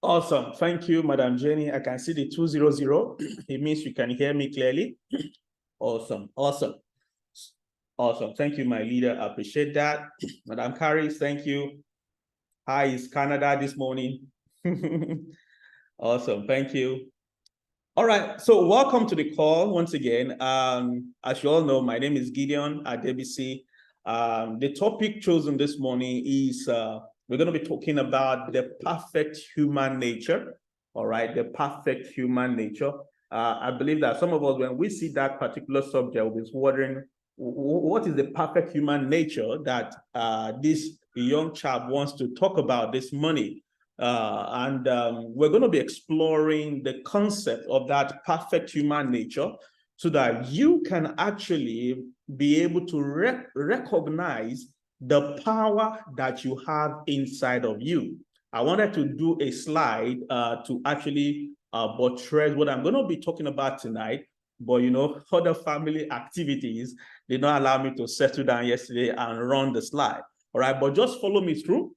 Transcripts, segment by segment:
Awesome. Thank you, Madam Jenny. I can see the 200. It means you can hear me clearly. Awesome. Awesome. Awesome. Thank you, my leader. I appreciate that. Madam Caris, thank you. Hi, it's Canada this morning. Awesome. Thank you. All right. So welcome to the call once again. As you all know, my name is Gideon Adebisi. The topic chosen this morning is we're going to be talking about the perfect human nature. All right, the perfect human nature. I believe that some of us, when we see that particular subject, we'll be wondering what is the perfect human nature that this young chap wants to talk about this morning. We're going to be exploring the concept of that perfect human nature so that you can actually be able to recognize the power that you have inside of you. I wanted to do a slide to actually buttress what I'm going to be talking about tonight, but other family activities did not allow me to settle down yesterday and run the slide. All right, but just follow me through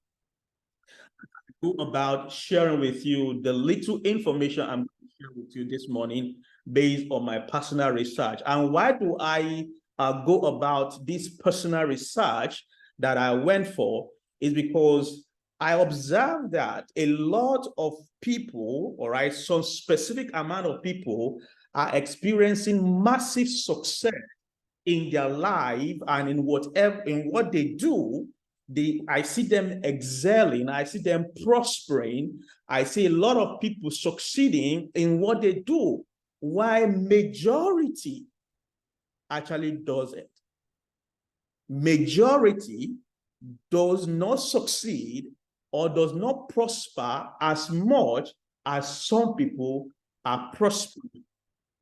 about sharing with you the little information I'm going to share with you this morning based on my personal research. And why do I go about this personal research that I went for is because I observed that a lot of people, all right, some specific amount of people are experiencing massive success in their life and in what they do. I see them excelling, I see them prospering, I see a lot of people succeeding in what they do, while majority actually doesn't. Majority does not succeed or does not prosper as much as some people are prospering.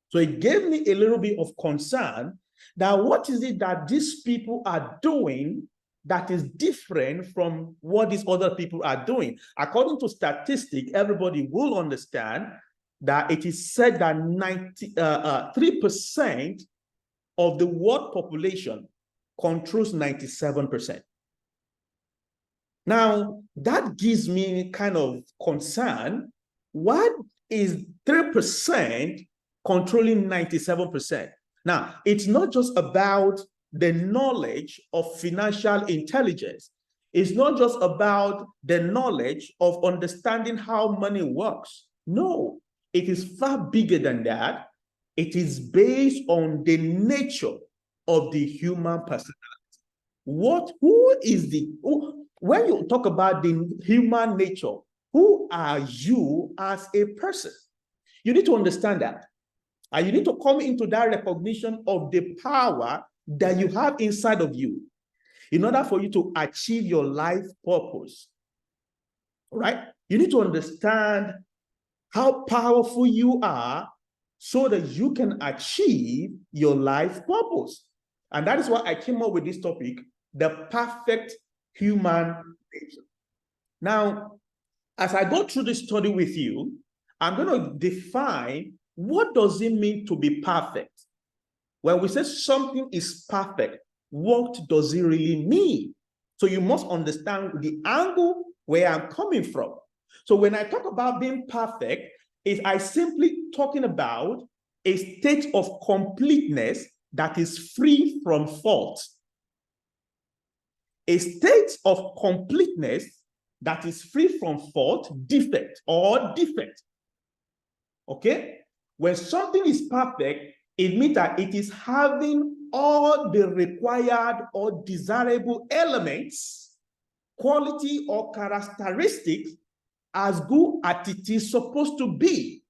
So it gave me a little bit of concern that what is it that these people are doing that is different from what these other people are doing? According to statistics, everybody will understand that it is said that 3% of the world population controls 97%. Now, that gives me kind of concern. What is 3% controlling 97%? Now, it's not just about the knowledge of financial intelligence. It's not just about the knowledge of understanding how money works. No, it is far bigger than that. It is based on the nature of the human personality. When you talk about the human nature, who are you as a person? You need to understand that. And you need to come into that recognition of the power that you have inside of you in order for you to achieve your life purpose. All right? You need to understand how powerful you are so that you can achieve your life purpose. And that is why I came up with this topic, the perfect human nature. Now, as I go through this study with you, I'm going to define what does it mean to be perfect. When we say something is perfect, what does it really mean? So you must understand the angle where I'm coming from. So when I talk about being perfect, I simply talking about a state of completeness that is free from fault. A state of completeness that is free from fault, defect. Okay? When something is perfect, it means that it is having all the required or desirable elements, quality or characteristics as good as it is supposed to be.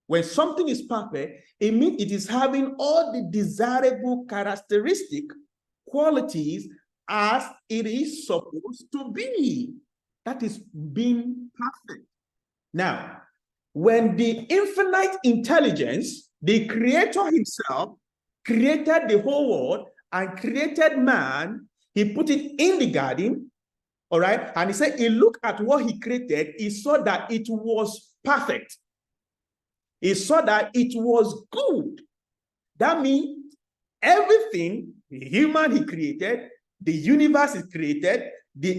When something is perfect, it means it is having all the desirable characteristic qualities as it is supposed to be. That is being perfect. Now, when the infinite intelligence, the creator himself, created the whole world and created man, he put it in the garden, all right? And he said, he looked at what he created, he saw that it was perfect. He saw that it was good. That means everything, the human he created, the universe he created,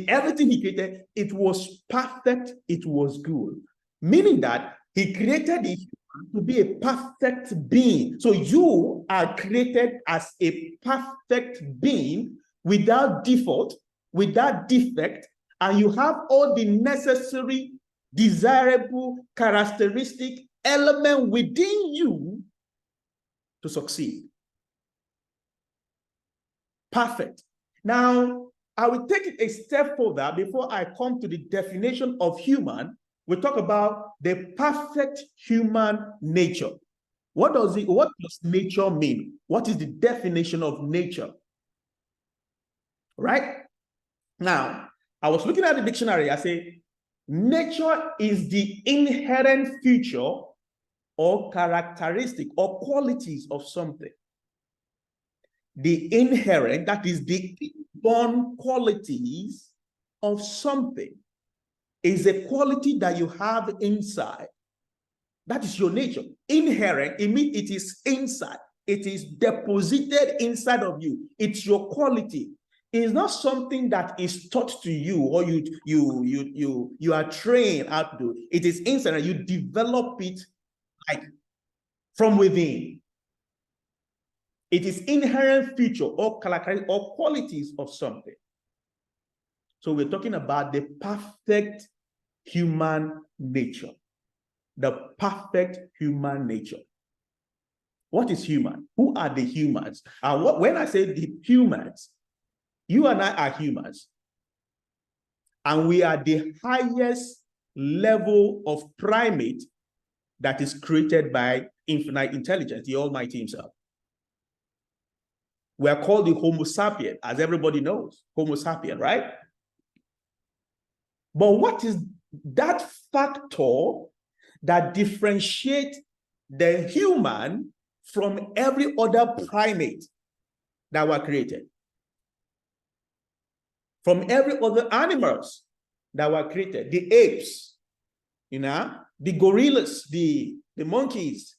everything he created, it was perfect, it was good. Meaning that he created the human to be a perfect being. So you are created as a perfect being without default, without defect, and you have all the necessary, desirable, characteristic element within you to succeed. Perfect. Now, I will take it a step further before I come to the definition of human. We talk about the perfect human nature. What does nature mean? What is the definition of nature? Right? Now, I was looking at the dictionary. I say, nature is the inherent feature or characteristic or qualities of something. The inherent, that is the inborn qualities of something, is a quality that you have inside. That is your nature. Inherent, it means it is inside. It is deposited inside of you. It's your quality. It is not something that is taught to you or you are trained how to do. It is inside and you develop it like from within. It is inherent feature or characteristic or qualities of something. So we're talking about the perfect human nature. The perfect human nature. What is human? Who are the humans? And when I say the humans, you and I are humans. And we are the highest level of primate that is created by infinite intelligence, the Almighty himself. We are called the Homo sapien, as everybody knows, Homo sapien, right? But what is that factor that differentiates the human from every other primate that were created? From every other animals that were created, the apes, the gorillas, the monkeys,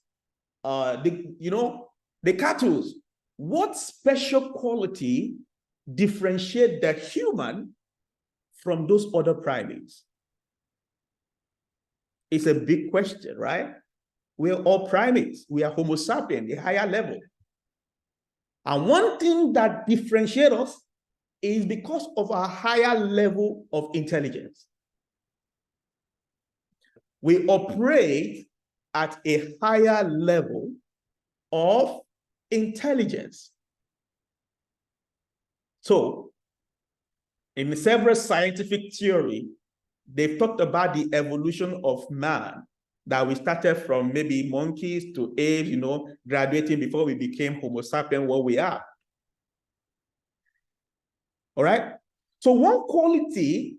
the cattle. What special quality differentiate the human from those other primates? It's a big question, right? We're all primates. We are Homo sapien, a higher level. And one thing that differentiates us is because of our higher level of intelligence. We operate at a higher level of intelligence. So, in several scientific theory, they've talked about the evolution of man, that we started from maybe monkeys to apes, graduating before we became Homo sapien, what we are. All right? So one quality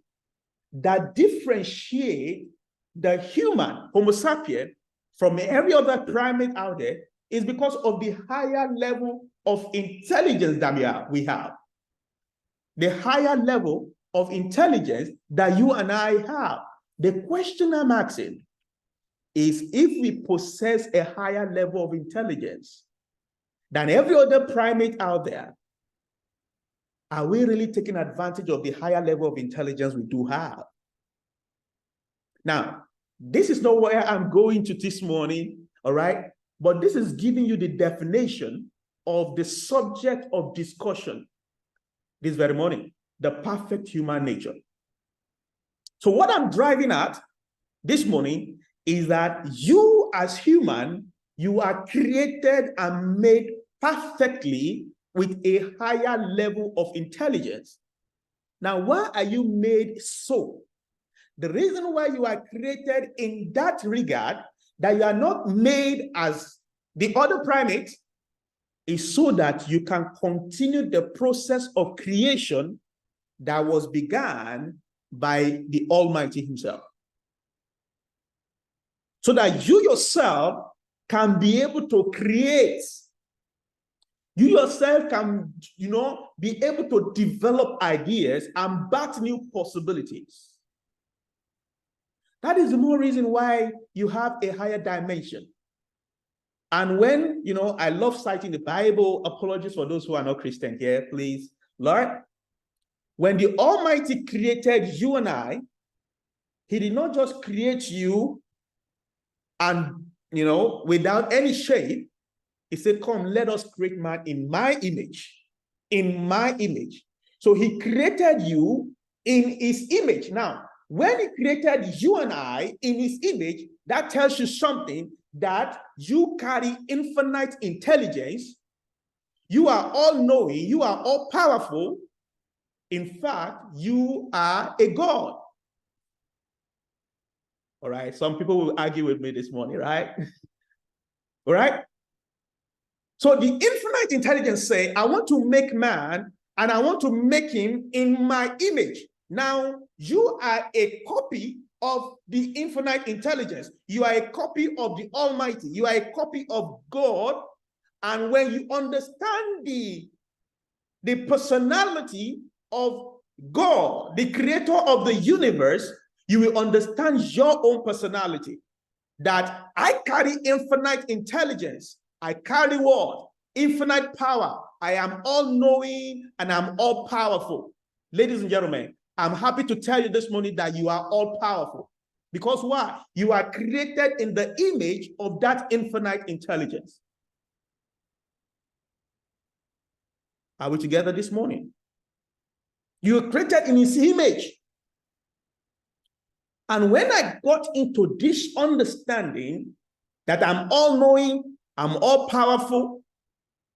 that differentiates the human, Homo sapien, from every other primate out there is because of the higher level of intelligence that we have. The higher level of intelligence that you and I have. The question I'm asking is, if we possess a higher level of intelligence than every other primate out there, are we really taking advantage of the higher level of intelligence we do have? Now, this is not where I'm going to this morning, all right? But this is giving you the definition of the subject of discussion this very morning, the perfect human nature. So what I'm driving at this morning is that you as human, you are created and made perfectly with a higher level of intelligence. Now, why are you made so? The reason why you are created in that regard, that you are not made as the other primates, is so that you can continue the process of creation that was begun by the Almighty himself. So that you yourself can be able to create. You yourself can, be able to develop ideas and bat new possibilities. That is the more reason why you have a higher dimension. And when, I love citing the Bible, apologies for those who are not Christian here, please, Lord. When the Almighty created you and I, he did not just create you and, without any shape. He said, come, let us create man in my image. In my image. So he created you in his image. Now, when he created you and I in his image, that tells you something, that you carry infinite intelligence. You are all-knowing. You are all-powerful. In fact, you are a God. All right. Some people will argue with me this morning, right? All right. So the infinite intelligence say, I want to make man and I want to make him in my image. Now, you are a copy of the infinite intelligence. You are a copy of the Almighty. You are a copy of God. And when you understand the personality of God, the creator of the universe, you will understand your own personality. That I carry infinite intelligence. I carry what? Infinite power. I am all-knowing and I'm all-powerful. Ladies and gentlemen, I'm happy to tell you this morning that you are all-powerful. Because why? You are created in the image of that infinite intelligence. Are we together this morning? You are created in his image. And when I got into this understanding that I'm all-knowing, I'm all-powerful,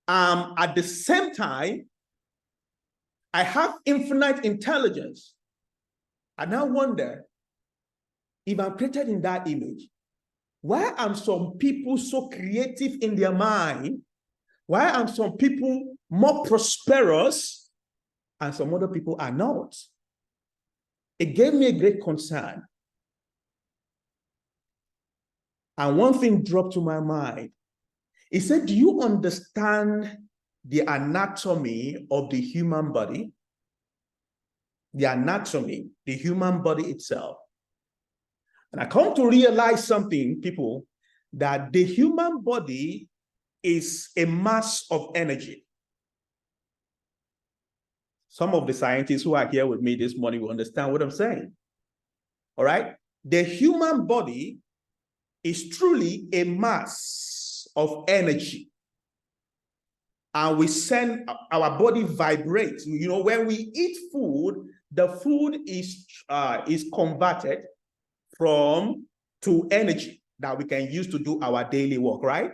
at the same time, I have infinite intelligence, I now wonder, if I'm created in that image, why are some people so creative in their mind? Why are some people more prosperous and some other people are not? It gave me a great concern. And one thing dropped to my mind. He said, do you understand the anatomy of the human body? The anatomy, the human body itself. And I come to realize something, people, that the human body is a mass of energy. Some of the scientists who are here with me this morning will understand what I'm saying. All right? The human body is truly a mass of energy. And we send our body vibrate. When we eat food, the food is converted to energy that we can use to do our daily work, right?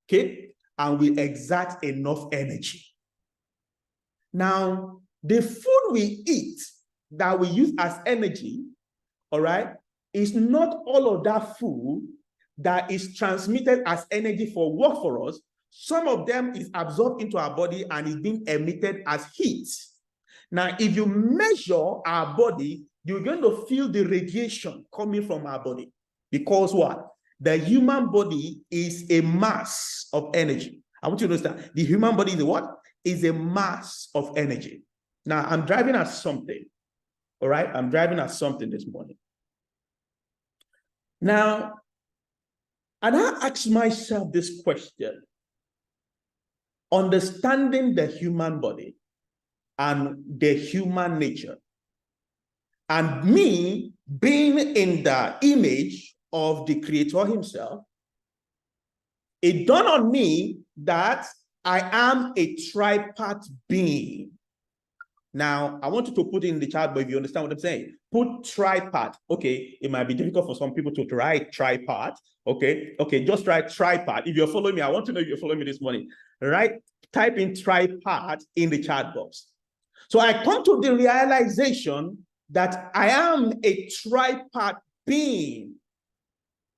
Okay, and we exert enough energy. Now, the food we eat that we use as energy, all right, is not all of that food that is transmitted as energy for work for us. Some of them is absorbed into our body and is being emitted as heat. Now, if you measure our body, you're going to feel the radiation coming from our body. Because what? The human body is a mass of energy. I want you to understand. The human body is a what? Is a mass of energy. Now, I'm driving at something. All right? I'm driving at something this morning. Now, and I ask myself this question. Understanding the human body and the human nature, and me being in the image of the Creator himself, it dawned on me that I am a tripart being. Now, I want you to put it in the chat, but if you understand what I'm saying, put tripart. Okay, it might be difficult for some people to write tripart. Okay, just write tripart. If you're following me, I want to know if you're following me this morning. Type in tripart in the chat box. So I come to the realization that I am a tripart being.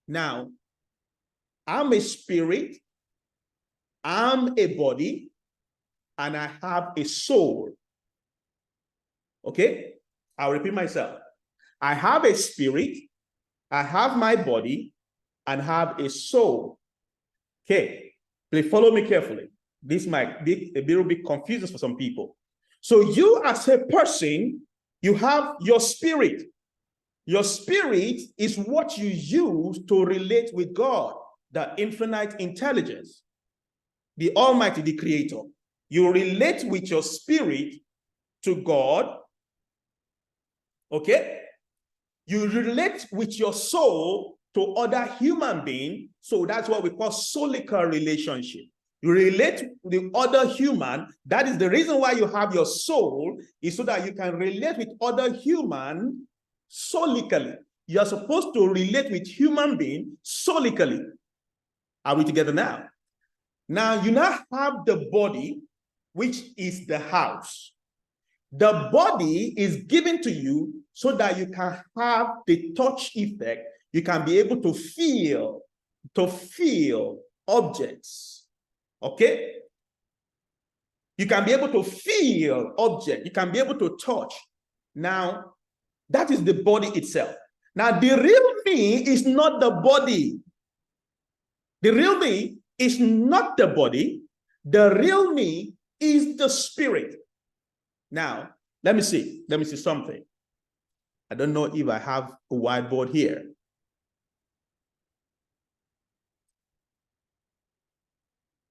Now, I'm a spirit, I'm a body, and I have a soul. Okay, I'll repeat myself. I have a spirit, I have my body, and have a soul. Okay, please follow me carefully. This might be a little bit confusing for some people. So you as a person, you have your spirit. Your spirit is what you use to relate with God, the infinite intelligence, the Almighty, the Creator. You relate with your spirit to God, Okay? You relate with your soul to other human beings, so that's what we call soulical relationship. You relate with other human. That is the reason why you have your soul, is so that you can relate with other human soulically. You are supposed to relate with human being soulically. Are we together now? Now you now have the body, which is the house. The body is given to you so that you can have the touch effect. You can be able to feel objects. Okay? You can be able to feel objects. You can be able to touch. Now, that is the body itself. Now, the real me is not the body. The real me is not the body. The real me is the spirit. Now, let me see something. I don't know if I have a whiteboard here.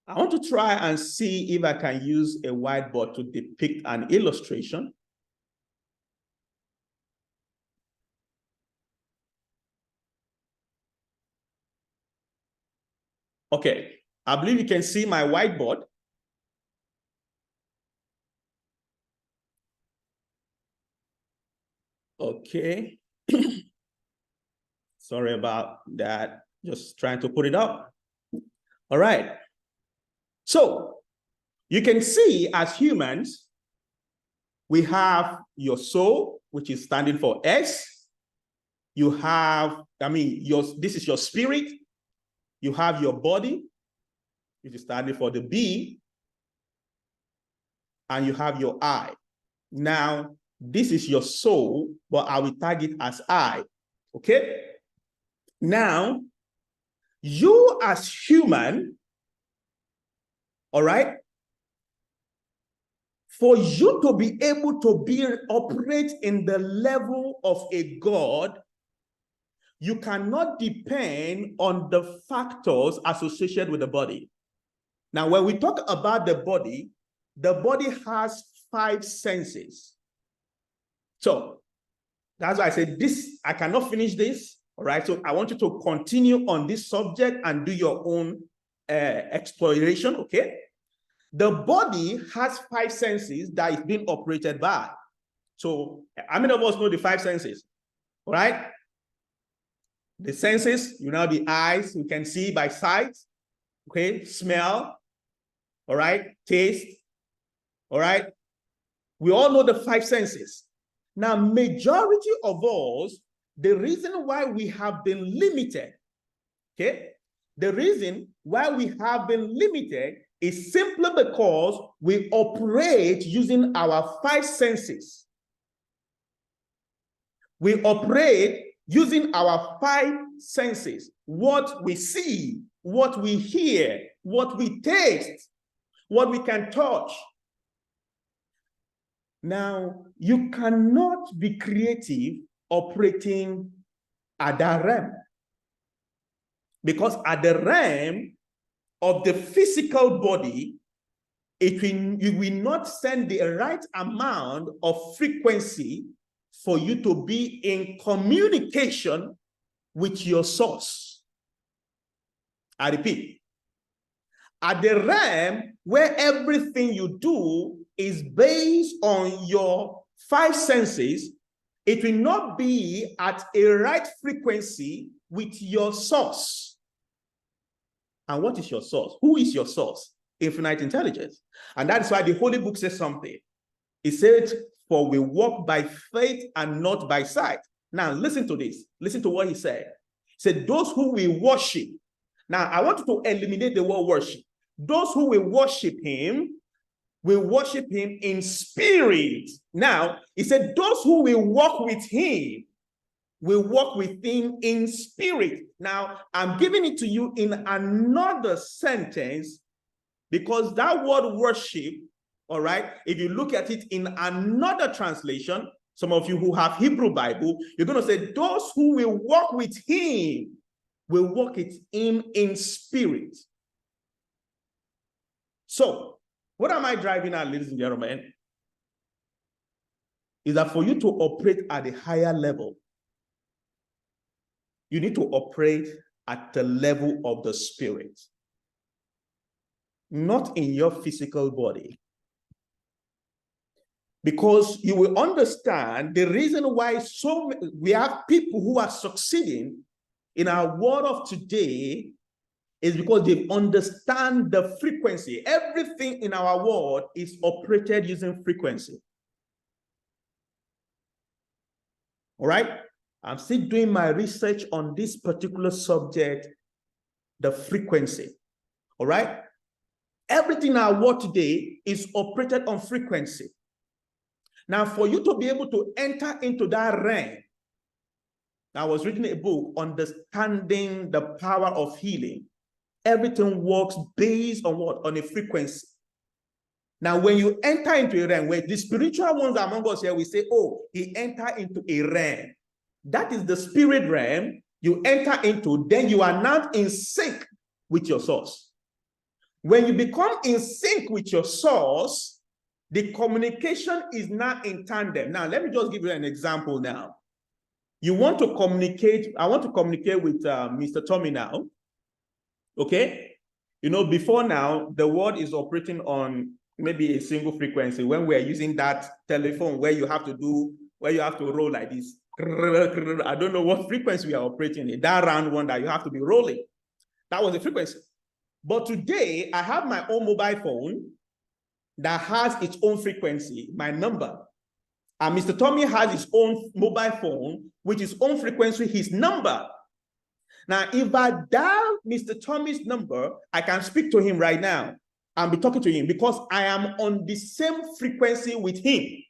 I want to try and see if I can use a whiteboard to depict an illustration. Okay, I believe you can see my whiteboard. Okay. Sorry about that. Just trying to put it up. All right. So you can see, as humans, we have your soul, which is standing for S. You have, this is your spirit. You have your body, which is standing for the B. And you have your I. Now, this is your soul, but I will tag it as I. Okay? Now, you as human, all right, for you to be able to operate in the level of a God, you cannot depend on the factors associated with the body. Now, when we talk about the body has 5 senses. So that's why I said this, I cannot finish this. All right. So I want you to continue on this subject and do your own exploration. Okay. The body has 5 senses that is being operated by. So how many of us know the 5 senses? All right. The senses, the eyes, we can see by sight. Okay. Smell. All right. Taste. All right. We all know the 5 senses. Now, majority of us, the reason why we have been limited, okay? The reason why we have been limited is simply because we operate using our 5 senses. We operate using our 5 senses. What we see, what we hear, what we taste, what we can touch. Now, you cannot be creative operating at that realm. Because at the realm of the physical body, you will not send the right amount of frequency for you to be in communication with your source. I repeat, at the realm where everything you do is based on your 5 senses, it will not be at a right frequency with your source. And what is your source? Who is your source? Infinite intelligence. And that's why the Holy Book says something. It said, for we walk by faith and not by sight. Now, listen to this. Listen to what he said. He said, those who we worship. Now, I want you to eliminate the word worship. Those who will worship him in spirit. Now, he said, those who will walk with him will walk with him in spirit. Now, I'm giving it to you in another sentence because that word worship, all right, if you look at it in another translation, some of you who have Hebrew Bible, you're going to say, those who will walk with him will walk with him in spirit. So, what am I driving at, ladies and gentlemen? is that for you to operate at a higher level, you need to operate at the level of the spirit, not in your physical body. Because you will understand the reason why we have people who are succeeding in our world of today is because they understand the frequency. Everything in our world is operated using frequency. All right? I'm still doing my research on this particular subject, the frequency. All right? Everything in our world today is operated on frequency. Now, for you to be able to enter into that realm, I was reading a book, Understanding the Power of Healing. Everything works based on what? On a frequency. Now, when you enter into a realm, where the spiritual ones among us here, we say, oh, he entered into a realm. That is the spirit realm you enter into, then you are now in sync with your source. When you become in sync with your source, the communication is now in tandem. Now, let me just give you an example now. You want to communicate, I want to communicate with Mr. Tommy now, okay? You know, before now, the world is operating on maybe a single frequency when we're using that telephone where you have to roll like this. I don't know what frequency we are operating in, that round one that you have to be rolling. That was the frequency. But today, I have my own mobile phone that has its own frequency, my number. And Mr. Tommy has his own mobile phone, with his own frequency, his number. Now, if I dial Mr. Tommy's number, I can speak to him right now and be talking to him because I am on the same frequency with him.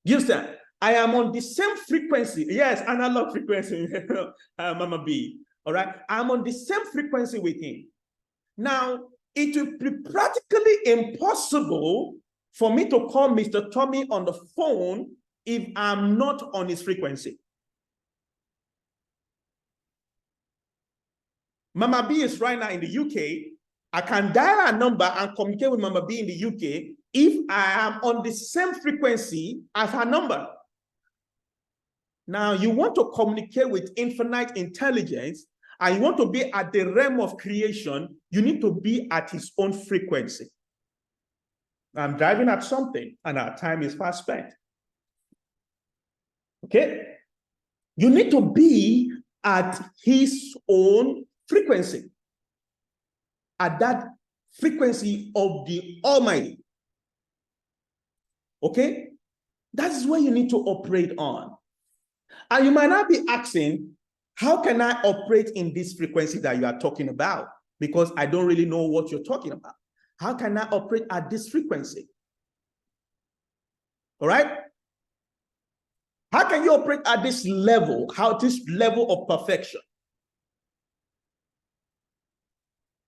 You understand? I am on the same frequency. Yes, analog frequency, Mama B. All right? I'm on the same frequency with him. Now, it will be practically impossible for me to call Mr. Tommy on the phone if I'm not on his frequency. Mama B is right now in the UK. I can dial a number and communicate with Mama B in the UK if I am on the same frequency as her number. Now, you want to communicate with infinite intelligence, and you want to be at the realm of creation, you need to be at his own frequency. I'm driving at something, and our time is fast spent. Okay? You need to be at his own frequency, at that frequency of the Almighty. Okay? That's where you need to operate on. And you might not be asking, how can I operate in this frequency that you are talking about? Because I don't really know what you're talking about. How can I operate at this frequency? All right? How can you operate at this level? This level of perfection?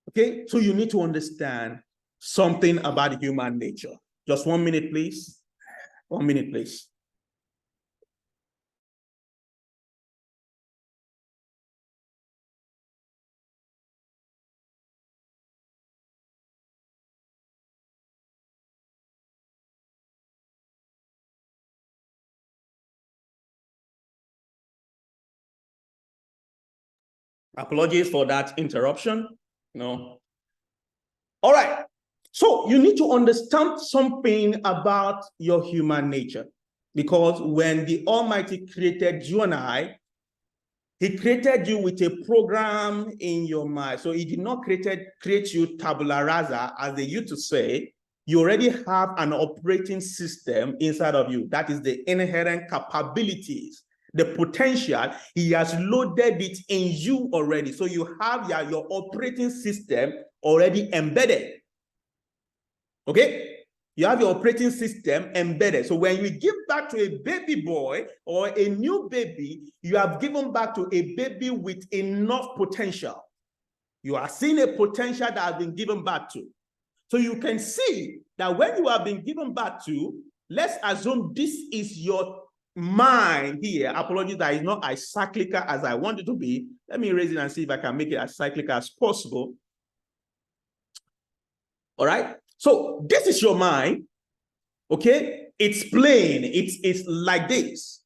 Okay, so you need to understand something about human nature. Just 1 minute, please. 1 minute, please. Apologies for that interruption. No. All right. So you need to understand something about your human nature, because when the Almighty created you and I, he created you with a program in your mind. So he did not create you tabula rasa, as they used to say. You already have an operating system inside of you. That is the inherent capabilities, the potential. He has loaded it in you already. So you have your operating system already embedded. Okay? You have your operating system embedded. So when you give back to a baby boy or a new baby, you have given back to a baby with enough potential. You are seeing a potential that has been given back to. So you can see that when you have been given back to, let's assume this is your mind here. Apologies that is not as cyclical as I want it to be. Let me raise it and see if I can make it as cyclical as possible. All right. So this is your mind, okay? It's plain, it's like this.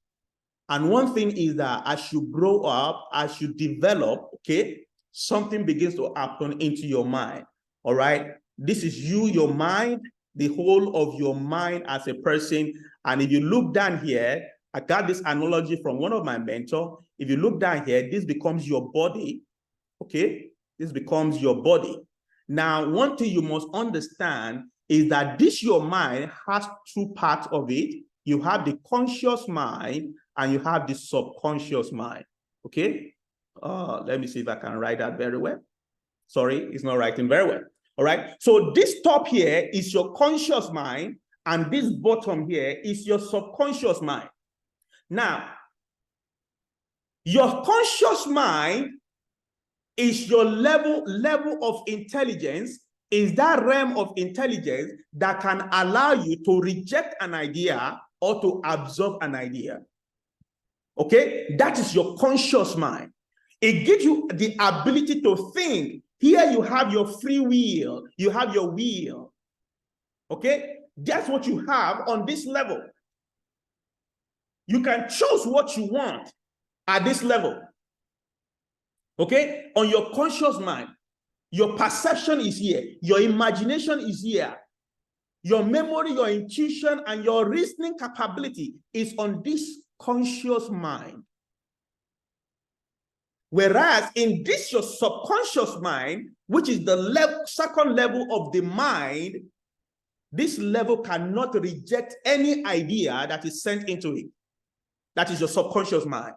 And one thing is that as you grow up, as you develop, okay, something begins to happen into your mind, all right? This is you, your mind, the whole of your mind as a person. And if you look down here, I got this analogy from one of my mentors. If you look down here, this becomes your body, okay? This becomes your body. Now, one thing you must understand is that this, your mind, has two parts of it. You have the conscious mind and you have the subconscious mind, okay? Let me see if I can write that very well. Sorry, it's not writing very well. All right, so this top here is your conscious mind and this bottom here is your subconscious mind. Now, your conscious mind is your level of intelligence, is that realm of intelligence that can allow you to reject an idea or to absorb an idea. Okay, that is your conscious mind. It gives you the ability to think. Here you have your free will, you have your will. Okay, that's what you have on this level. You can choose what you want at this level. Okay, on your conscious mind, your perception is here, your imagination is here, your memory, your intuition, and your reasoning capability is on this conscious mind. Whereas in this, your subconscious mind, which is the second level of the mind, this level cannot reject any idea that is sent into it. That is your subconscious mind.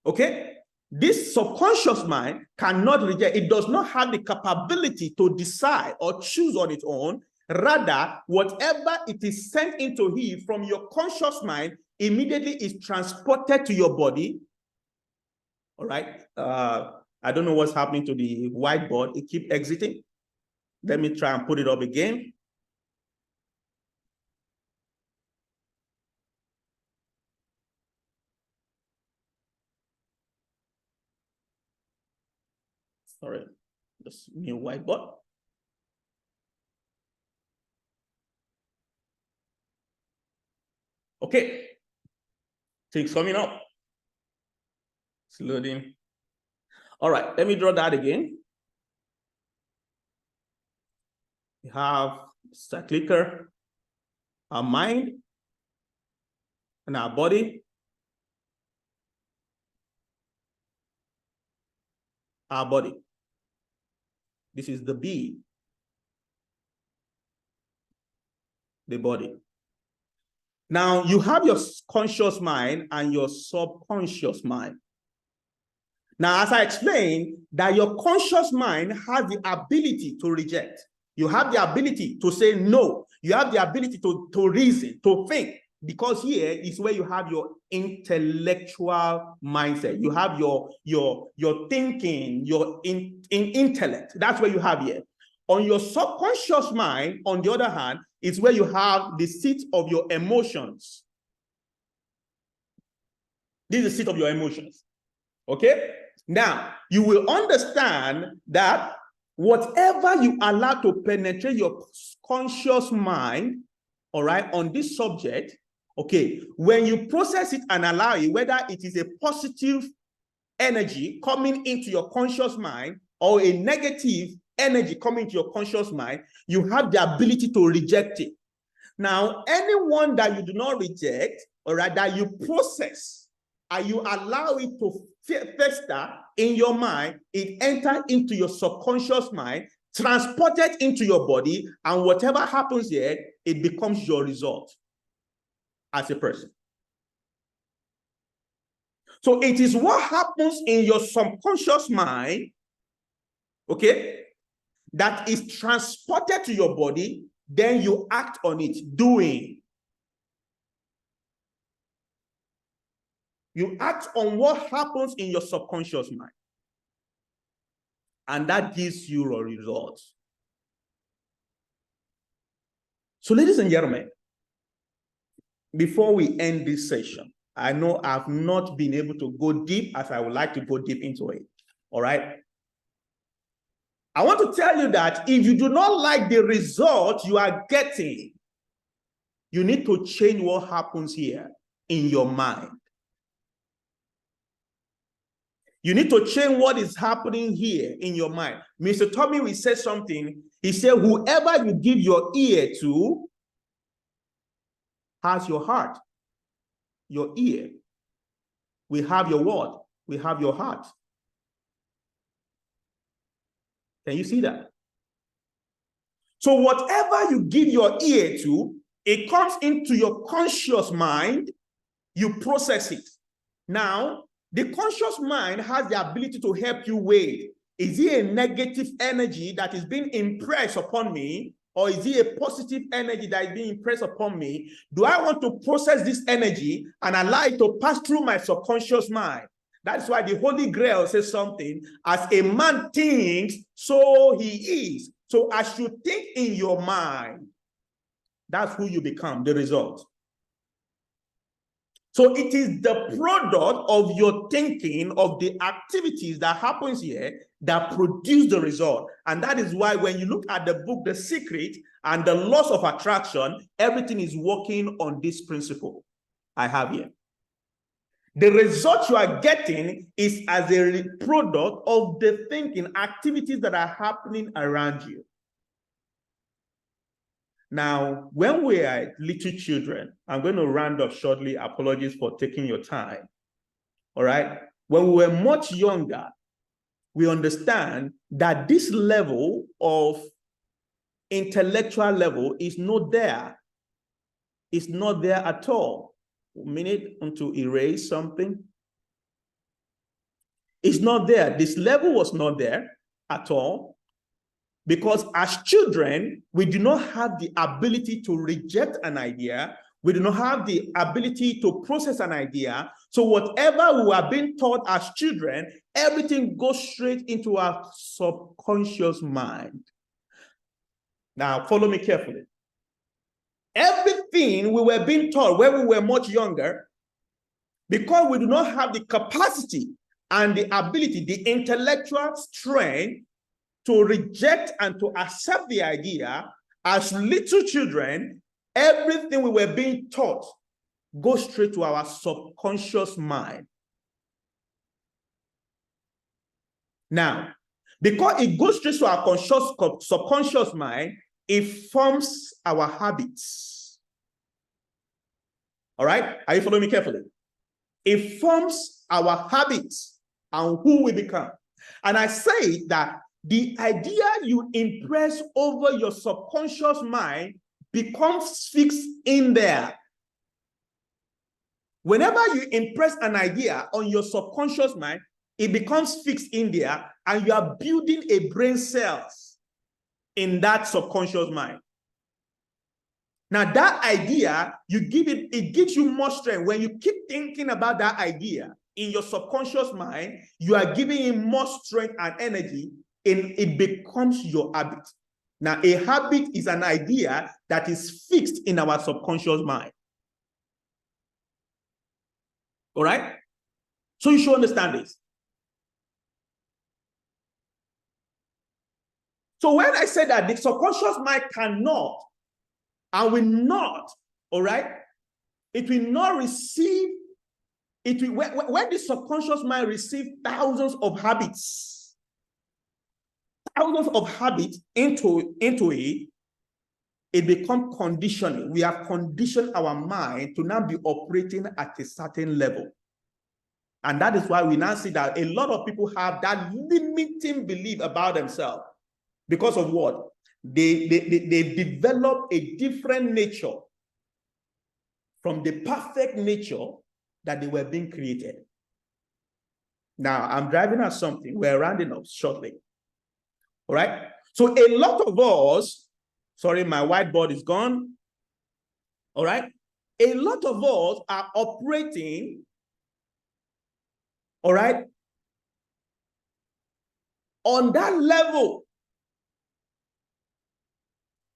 Okay? This subconscious mind cannot reject, it does not have the capability to decide or choose on its own. Rather, whatever it is sent into it from your conscious mind immediately is transported to your body. All right. I don't know what's happening to the whiteboard. It keeps exiting. Let me try and put it up again. Sorry, this new whiteboard. Okay. Things coming up. It's loading. All right, let me draw that again. We have a clicker, our mind, and our body. Our body. This is the B, the body. Now, you have your conscious mind and your subconscious mind. Now, as I explained, that your conscious mind has the ability to reject. You have the ability to say no. You have the ability to reason, to think, because here is where you have your intellectual mindset. You have your thinking, your intellect. That's where you have here. On your subconscious mind, on the other hand, is where you have the seat of your emotions. This is the seat of your emotions. Okay? Now, you will understand that whatever you allow to penetrate your conscious mind, all right, on this subject, okay, when you process it and allow it, whether it is a positive energy coming into your conscious mind or a negative energy coming into your conscious mind, you have the ability to reject it. Now, anyone that you do not reject, all right, that you process and you allow it to fester in your mind, it enters into your subconscious mind, transported into your body, and whatever happens here, it becomes your result as a person. So it is what happens in your subconscious mind, okay, that is transported to your body, then you act on it, doing. You act on what happens in your subconscious mind. And that gives you a result. So, ladies and gentlemen, before we end this session, I know I've not been able to go deep as I would like to go deep into it. All right. I want to tell you that if you do not like the result you are getting, you need to change what happens here in your mind. You need to change what is happening here in your mind. Mr. Tommy will say something. He said, whoever you give your ear to has your heart, your ear. We have your word. We have your heart. Can you see that? So whatever you give your ear to, it comes into your conscious mind, you process it. Now, the conscious mind has the ability to help you weigh. Is it a negative energy that is being impressed upon me, or is it a positive energy that is being impressed upon me? Do I want to process this energy and allow it to pass through my subconscious mind? That's why the Holy Grail says something, as a man thinks, so he is. So as you think in your mind, that's who you become, the result. So it is the product of your thinking, of the activities that happens here, that produce the result. And that is why when you look at the book, The Secret and the Laws of Attraction, everything is working on this principle I have here. The result you are getting is as a product of the thinking activities that are happening around you. Now, when we are little children, I'm going to round up shortly. Apologies for taking your time. All right. When we were much younger, we understand that this level of intellectual level is not there. It's not there at all. A minute to erase something. It's not there. This level was not there at all. Because as children, we do not have the ability to reject an idea. We do not have the ability to process an idea. So whatever we are being taught as children, everything goes straight into our subconscious mind. Now, follow me carefully. Everything we were being taught when we were much younger, because we do not have the capacity and the ability, the intellectual strength to reject and to accept the idea, as little children, everything we were being taught goes straight to our subconscious mind. Now, because it goes straight to our subconscious mind, it forms our habits. All right? Are you following me carefully? It forms our habits and who we become. And I say that the idea you impress over your subconscious mind becomes fixed in there. Whenever you impress an idea on your subconscious mind, it becomes fixed in there, and you are building a brain cells in that subconscious mind. Now that idea, you give it, it gives you more strength. When you keep thinking about that idea in your subconscious mind, you are giving it more strength and energy, and it becomes your habit. Now, a habit is an idea that is fixed in our subconscious mind. All right? So you should understand this. So when I say that the subconscious mind cannot and will not, all right, it will not receive, it will, when the subconscious mind receives thousands of habits into it, it becomes conditioning. We have conditioned our mind to now be operating at a certain level. And that is why we now see that a lot of people have that limiting belief about themselves. Because of what? They develop a different nature from the perfect nature that they were being created. Now, I'm driving at something. We're rounding up shortly. All right? So a lot of us, sorry, my whiteboard is gone. All right? A lot of us are operating, all right, on that level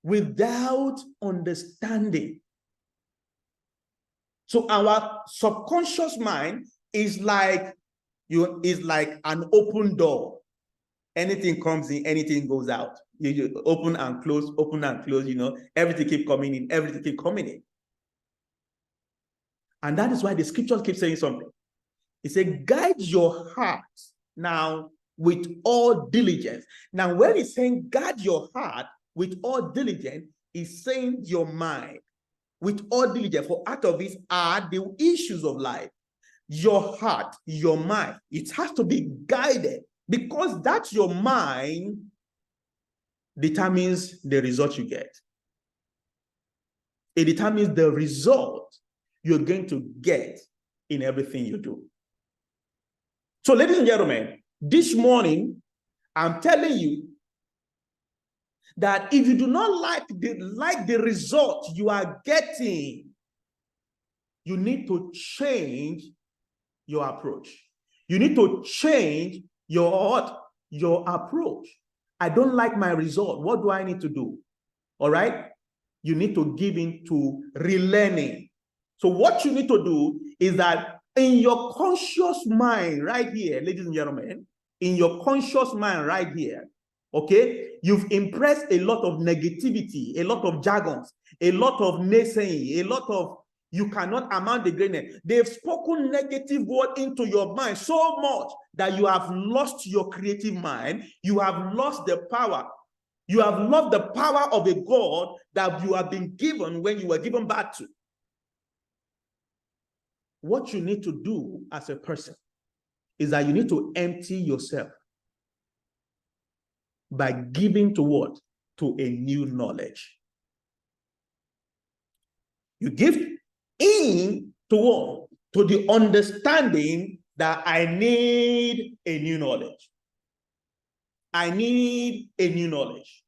without understanding. So our subconscious mind is like an open door. Anything comes in, anything goes out. You open and close, everything keep coming in, everything keep coming in. And that is why the scriptures keep saying something. It says, guide your heart now with all diligence. Now, when it's saying guard your heart with all diligence, it's saying your mind with all diligence. For out of it are the issues of life. Your heart, your mind, it has to be guided, because that's your mind determines the result you get. It determines the result you're going to get in everything you do. So, ladies and gentlemen, this morning, I'm telling you that if you do not like the result you are getting, you need to change your approach. You need to change your approach. I don't like my result. What do I need to do? All right? You need to give in to relearning. So what you need to do is that in your conscious mind right here, ladies and gentlemen, in your conscious mind right here, okay, you've impressed a lot of negativity, a lot of jargons, a lot of naysaying, a lot of you cannot amount the greatness. They've spoken negative word into your mind so much that you have lost your creative mind. You have lost the power. You have lost the power of a God that you have been given when you were given birth to. What you need to do as a person is that you need to empty yourself by giving to what? To a new knowledge. You give in to what? To the understanding that I need a new knowledge. I need a new knowledge.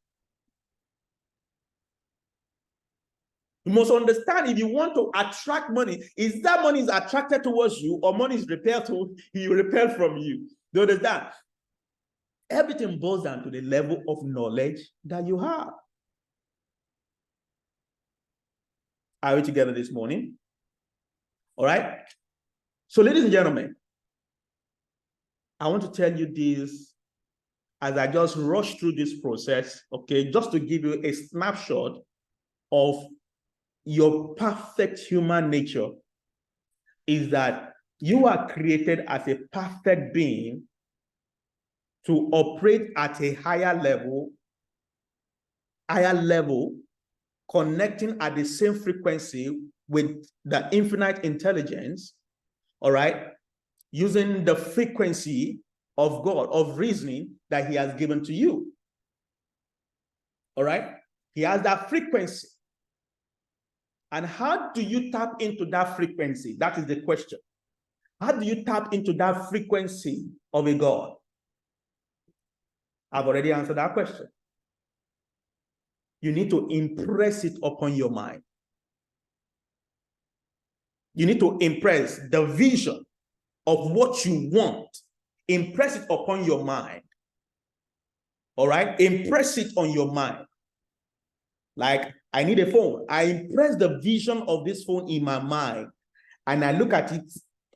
You must understand, if you want to attract money, is that money is attracted towards you or money is repelled from you? Do you understand? Everything boils down to the level of knowledge that you have. Are we together this morning? All right. So, ladies and gentlemen, I want to tell you this as I just rush through this process, okay, just to give you a snapshot of your perfect human nature, is that you are created as a perfect being to operate at a higher level, connecting at the same frequency with the infinite intelligence, all right, using the frequency of God, of reasoning that he has given to you. All right? He has that frequency. And how do you tap into that frequency? That is the question. How do you tap into that frequency of a God? I've already answered that question. You need to impress it upon your mind. You need to impress the vision of what you want. Impress it upon your mind. All right? Impress it on your mind. Like, I need a phone. I impress the vision of this phone in my mind, and I look at it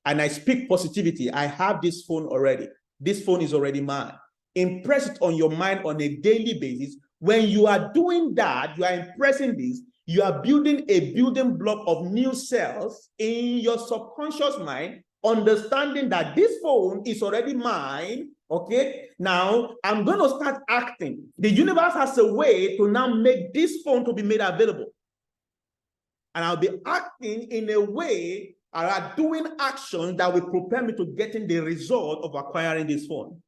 and I speak positivity. I have this phone already. This phone is already mine. Impress it on your mind on a daily basis. When you are doing that, you are impressing this, you are building a building block of new cells in your subconscious mind, understanding that this phone is already mine. Okay, now I'm going to start acting. The universe has a way to now make this phone to be made available. And I'll be acting in a way, or doing actions that will prepare me to getting the result of acquiring this phone.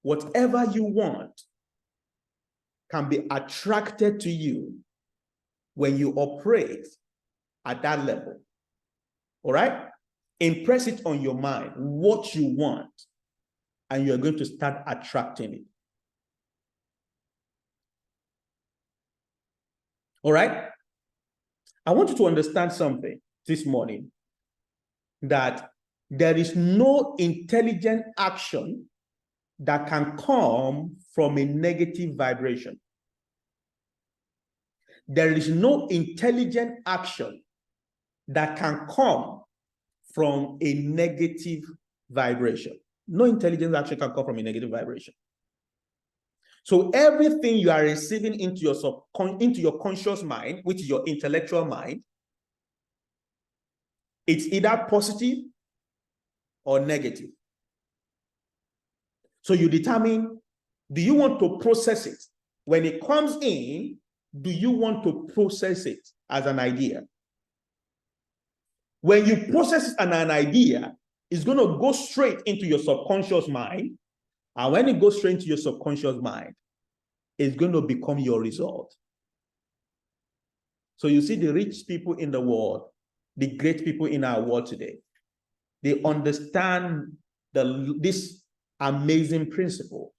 Whatever you want can be attracted to you when you operate at that level. All right? Impress it on your mind, what you want, and you're going to start attracting it. All right? I want you to understand something this morning, that there is no intelligent action that can come from a negative vibration. There is no intelligent action that can come from a negative vibration. No intelligence actually can come from a negative vibration. So everything you are receiving into your conscious mind, which is your intellectual mind, it's either positive or negative. So you determine, do you want to process it? When it comes in, do you want to process it as an idea? When you process it as an idea, it's going to go straight into your subconscious mind. And when it goes straight into your subconscious mind, it's going to become your result. So you see the rich people in the world, the great people in our world today, they understand this amazing principle.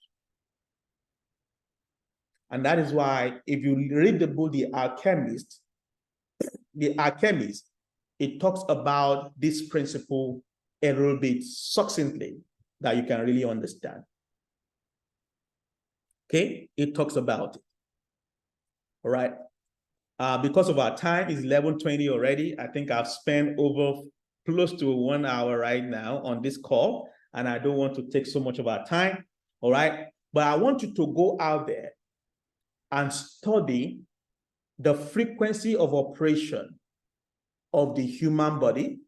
And that is why if you read the book, The Alchemist, it talks about this principle a little bit succinctly that you can really understand. Okay, it talks about it. All right. Because of our time, it's 11:20 already. I think I've spent over close to 1 hour right now on this call, and I don't want to take so much of our time. All right. But I want you to go out there and study the frequency of operation of the human body,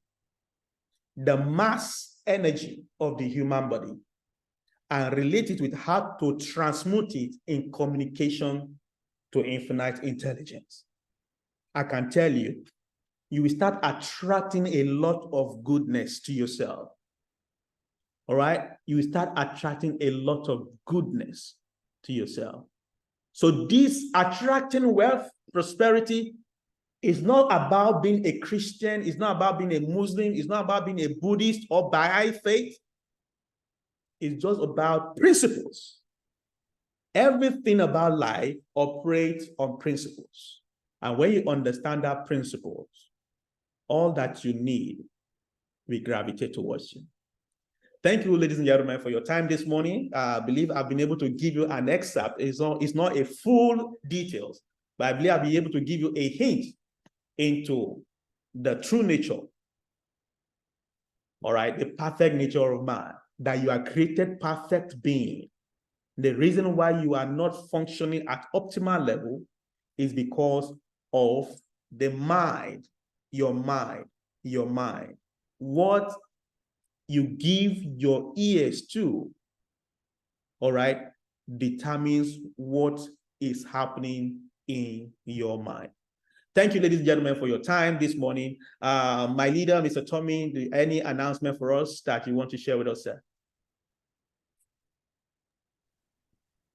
the mass energy of the human body, and relate it with how to transmute it in communication to infinite intelligence. I can tell you, you will start attracting a lot of goodness to yourself. All right? You will start attracting a lot of goodness to yourself. So this attracting wealth, prosperity, is not about being a Christian. It's not about being a Muslim. It's not about being a Buddhist or Baha'i faith. It's just about principles. Everything about life operates on principles. And when you understand that principles, all that you need will gravitate towards you. Thank you, ladies and gentlemen, for your time this morning. I believe I've been able to give you an excerpt. It's not a full details, but I believe I'll be able to give you a hint into the true nature, all right, the perfect nature of man, that you are created perfect being. The reason why you are not functioning at optimal level is because of the mind, your mind. What you give your ears to, all right, determines what is happening in your mind. Thank you, ladies and gentlemen, for your time this morning. My leader, Mr. Tommy, any announcement for us that you want to share with us, sir?